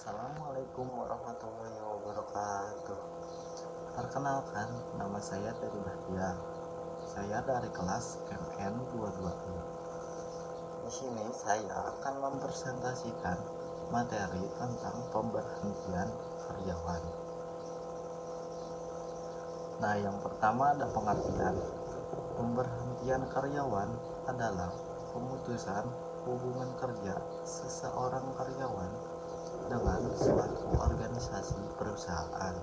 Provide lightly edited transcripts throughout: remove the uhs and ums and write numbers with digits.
Assalamualaikum warahmatullahi wabarakatuh. Perkenalkan, nama saya Teddy Bahdia. Saya dari kelas MN22I. Di sini saya akan mempresentasikan materi tentang pemberhentian karyawan. Nah, yang pertama ada pengertian. Pemberhentian karyawan adalah pemutusan hubungan kerja seseorang karyawan dengan suatu organisasi perusahaan.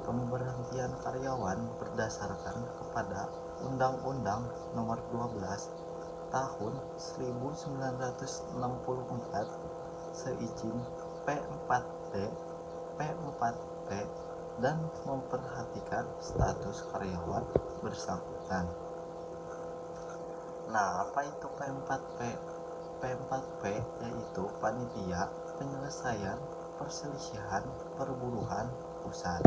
Pemberhentian karyawan berdasarkan kepada Undang-Undang Nomor 12 Tahun 1964 seizin P4T, P4P dan memperhatikan status karyawan bersangkutan. Nah, apa itu P4P? P4P yaitu Panitia Penyelesaian Perselisihan Perburuhan Pusat.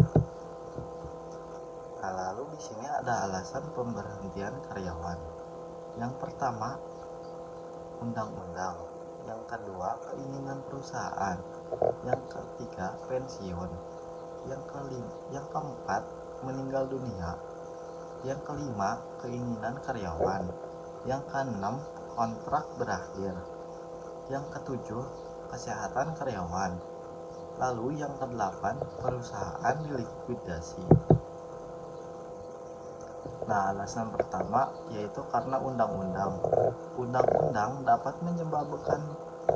Nah, lalu di sini ada alasan pemberhentian karyawan. Yang pertama, undang-undang. Yang kedua, keinginan perusahaan. Yang ketiga, pensiun. Yang keempat, meninggal dunia. Yang kelima, keinginan karyawan. Yang keenam, kontrak berakhir. Yang ketujuh, kesehatan karyawan. Lalu yang kedelapan, perusahaan dilikuidasi. Nah, alasan pertama yaitu karena undang-undang. Undang-undang dapat menyebabkan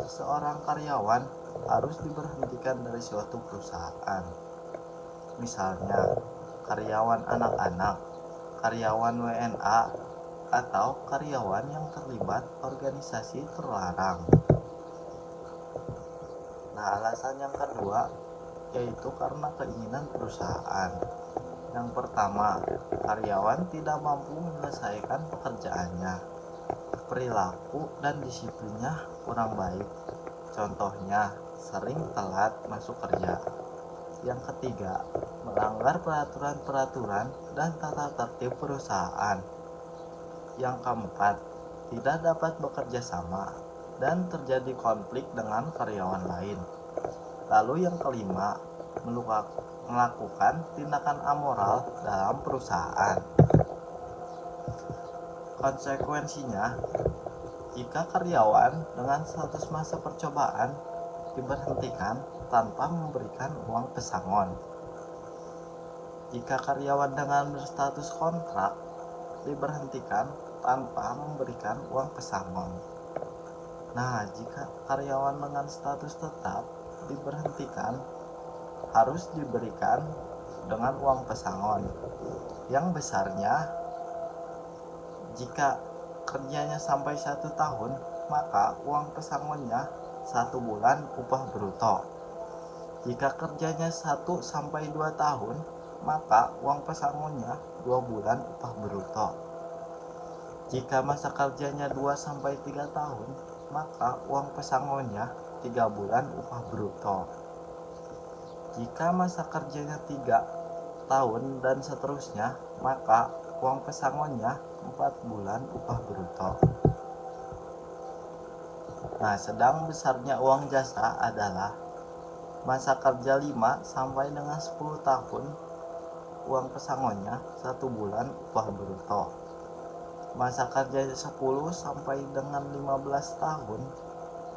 seorang karyawan harus diberhentikan dari suatu perusahaan. Misalnya, karyawan anak-anak, karyawan WNA, atau karyawan yang terlibat organisasi terlarang. Nah, alasan yang kedua yaitu karena keinginan perusahaan. Yang pertama, karyawan tidak mampu menyelesaikan pekerjaannya. Perilaku dan disiplinnya kurang baik. Contohnya, sering telat masuk kerja. Yang ketiga, melanggar peraturan-peraturan dan tata tertib perusahaan. Yang keempat, tidak dapat bekerja sama dan terjadi konflik dengan karyawan lain. Lalu yang kelima, melakukan tindakan amoral dalam perusahaan. Konsekuensinya, jika karyawan dengan status masa percobaan diberhentikan tanpa memberikan uang pesangon. Jika karyawan dengan berstatus kontrak diberhentikan tanpa memberikan uang pesangon. Nah, jika karyawan dengan status tetap diberhentikan harus diberikan dengan uang pesangon yang besarnya jika kerjanya sampai 1 tahun, maka uang pesangonnya 1 bulan upah bruto. Jika kerjanya 1 sampai 2 tahun, maka uang pesangonnya 2 bulan upah bruto. Jika masa kerjanya 2 sampai 3 tahun, maka uang pesangonnya 3 bulan upah bruto. Jika masa kerjanya 3 tahun dan seterusnya, maka uang pesangonnya 4 bulan upah bruto. Nah, sedang besarnya uang jasa adalah masa kerja 5 sampai dengan 10 tahun, uang pesangonnya 1 bulan upah bruto. Masa kerja 10 sampai dengan 15 tahun,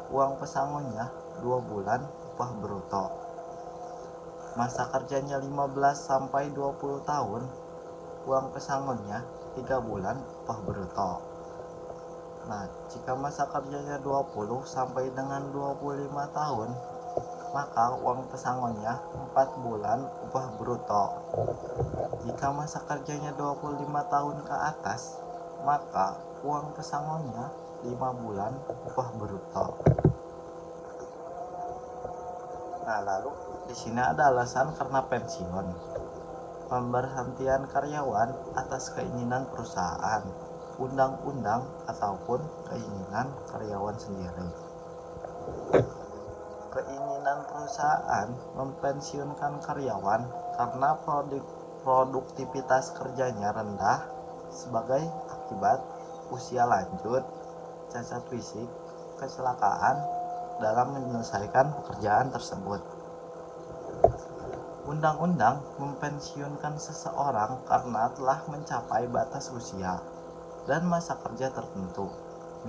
uang pesangonnya 2 bulan upah bruto. Masa kerjanya 15 sampai 20 tahun, uang pesangonnya 3 bulan upah bruto. Nah, jika masa kerjanya 20 sampai dengan 25 tahun, maka uang pesangonnya 4 bulan upah bruto. Jika masa kerjanya 25 tahun ke atas, maka uang pesangonnya 5 bulan upah bruto. Nah, lalu di sini ada alasan karena pensiun. Pemberhentian karyawan atas keinginan perusahaan, undang-undang ataupun keinginan karyawan sendiri. Keinginan perusahaan mempensiunkan karyawan karena produktivitas kerjanya rendah sebagai akibat usia lanjut, cacat fisik, kecelakaan, dalam menyelesaikan pekerjaan tersebut. Undang-undang mempensiunkan seseorang karena telah mencapai batas usia dan masa kerja tertentu,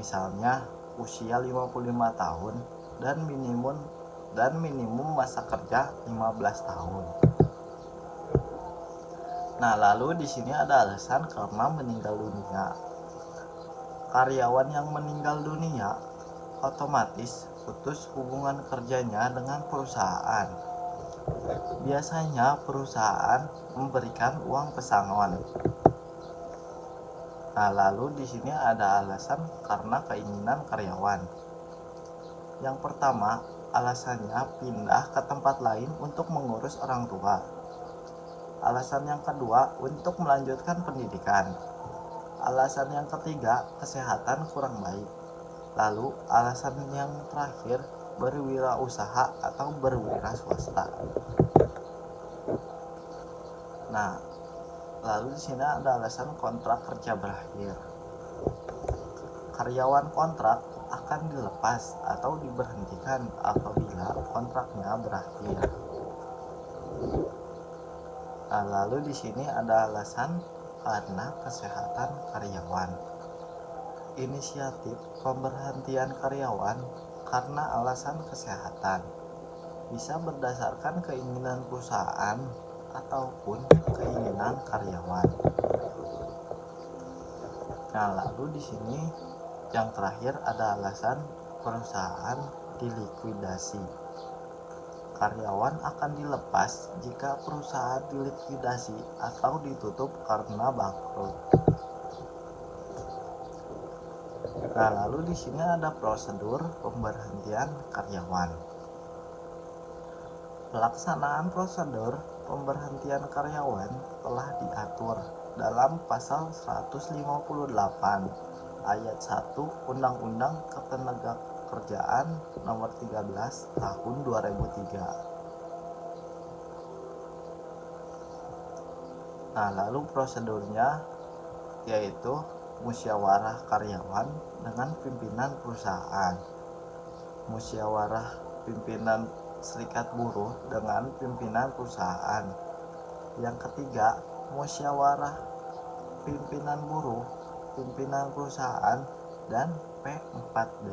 misalnya usia 55 tahun dan minimum masa kerja 15 tahun. Nah, lalu di sini ada alasan karena meninggal dunia. Karyawan yang meninggal dunia otomatis putus hubungan kerjanya dengan perusahaan. Biasanya perusahaan memberikan uang pesangon. Nah, lalu di sini ada alasan karena keinginan karyawan. Yang pertama, alasannya pindah ke tempat lain untuk mengurus orang tua. Alasan yang kedua, untuk melanjutkan pendidikan. Alasan yang ketiga, kesehatan kurang baik. Lalu alasan yang terakhir, berwirausaha atau berwira swasta. Nah, lalu di sini ada alasan kontrak kerja berakhir. Karyawan kontrak akan dilepas atau diberhentikan apabila kontraknya berakhir. Nah, lalu di sini ada alasan karena kesehatan karyawan. Inisiatif pemberhentian karyawan karena alasan kesehatan bisa berdasarkan keinginan perusahaan ataupun keinginan karyawan. Nah, lalu di sini yang terakhir ada alasan perusahaan dilikuidasi. Karyawan akan dilepas jika perusahaan dilikuidasi atau ditutup karena bangkrut. Nah, lalu di sini ada prosedur pemberhentian karyawan. Pelaksanaan prosedur pemberhentian karyawan telah diatur dalam pasal 158 ayat 1 Undang-Undang Ketenagakerjaan Nomor 13 Tahun 2003. Nah, lalu prosedurnya yaitu musyawarah karyawan dengan pimpinan perusahaan, musyawarah pimpinan serikat buruh dengan pimpinan perusahaan. Yang ketiga, musyawarah pimpinan buruh, pimpinan perusahaan, dan P4D.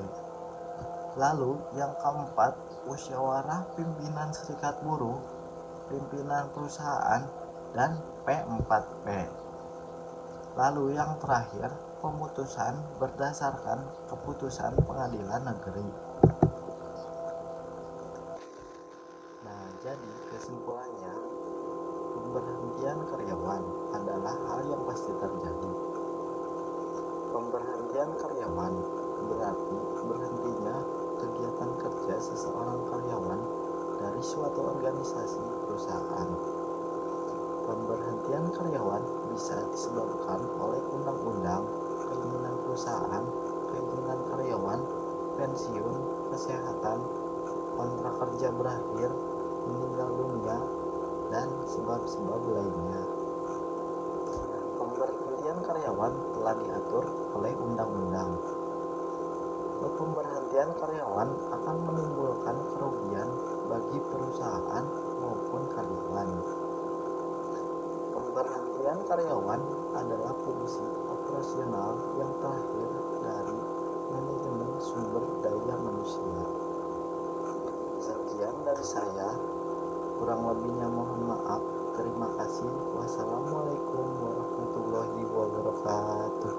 Lalu yang keempat, musyawarah pimpinan serikat buruh, pimpinan perusahaan, dan P4P. Lalu yang terakhir, pemutusan berdasarkan keputusan pengadilan negeri. Nah, jadi kesimpulannya, pemberhentian karyawan adalah hal yang pasti terjadi. Pemberhentian karyawan berarti berhentinya kegiatan kerja seseorang karyawan dari suatu organisasi perusahaan. Pemberhentian karyawan bisa disebabkan oleh undang-undang, keinginan perusahaan, keinginan karyawan, pensiun, kesehatan, kontrak kerja berakhir, meninggal dunia, dan sebab-sebab lainnya. Pemberhentian karyawan telah diatur oleh undang-undang. Pemberhentian karyawan akan menimbulkan kerugian bagi perusahaan maupun karyawan. Pemberhentian karyawan adalah fungsi operasional yang terakhir dari manajemen sumber daya manusia. Sekian dari saya, kurang lebihnya mohon maaf. Terima kasih. Wassalamualaikum warahmatullahi wabarakatuh.